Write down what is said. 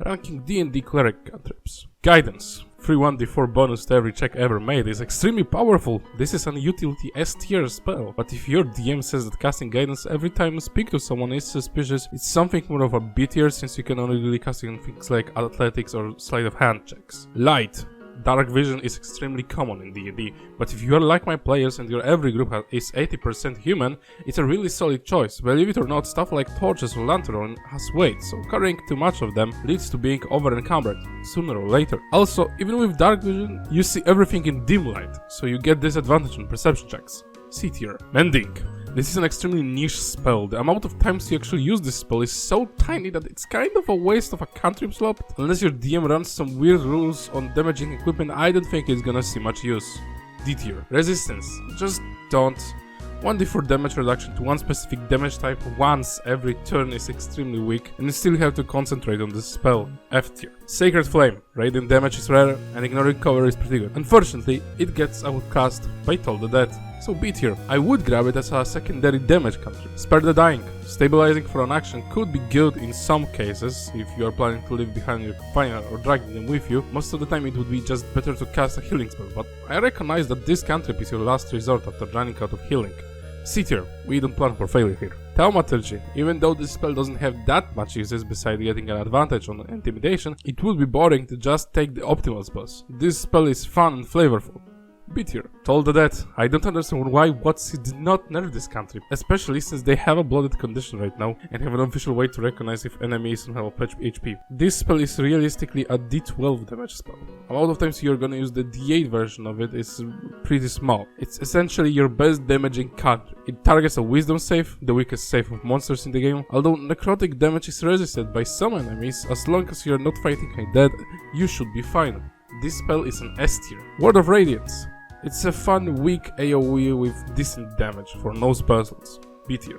Ranking D&D Cleric Cantrips. Guidance. Free 1d4 bonus to every check ever made is extremely powerful. This is an utility S tier spell, but if your DM says that casting guidance every time you speak to someone is suspicious, it's something more of a B tier since you can only really cast it on things like athletics or sleight of hand checks. Light. Dark vision is extremely common in D&D, but if you are like my players and your every group is 80% human, it's a really solid choice. Believe it or not, stuff like torches or lantern has weight, so carrying too much of them leads to being over-encumbered, sooner or later. Also, even with dark vision, you see everything in dim light, so you get disadvantage on perception checks. C tier. Mending. This is an extremely niche spell. The amount of times you actually use this spell is so tiny that it's kind of a waste of a cantrip slot. Unless your DM runs some weird rules on damaging equipment, I don't think it's gonna see much use. D tier. Resistance. Just don't. 1d4 damage reduction to one specific damage type once every turn is extremely weak, and you still have to concentrate on this spell. F tier. Sacred Flame. Radiant damage is rare, and ignoring cover is pretty good. Unfortunately, it gets outcast by Toll the Dead. So B tier. I would grab it as a secondary damage cantrip. Spare the Dying. Stabilizing for an action could be good in some cases, if you are planning to leave behind your companion or dragging them with you. Most of the time it would be just better to cast a healing spell, but I recognize that this cantrip is your last resort after running out of healing. C tier. We don't plan for failure here. Thaumaturgy. Even though this spell doesn't have that much uses besides getting an advantage on intimidation, it would be boring to just take the optimal spells. This spell is fun and flavorful. B tier. Toll the Dead. I don't understand why WotC did not nerf this cantrip, especially since they have a blooded condition right now and have an official way to recognize if enemy is on half HP. This spell is realistically a D12 damage spell. Amount of times you're gonna use the D8 version of it is pretty small. It's essentially your best damaging cantrip. It targets a wisdom save, the weakest save of monsters in the game, although necrotic damage is resisted by some enemies. As long as you're not fighting undead, you should be fine. This spell is an S tier. Word of Radiance. It's a fun, weak AoE with decent damage for no spell slots. B tier.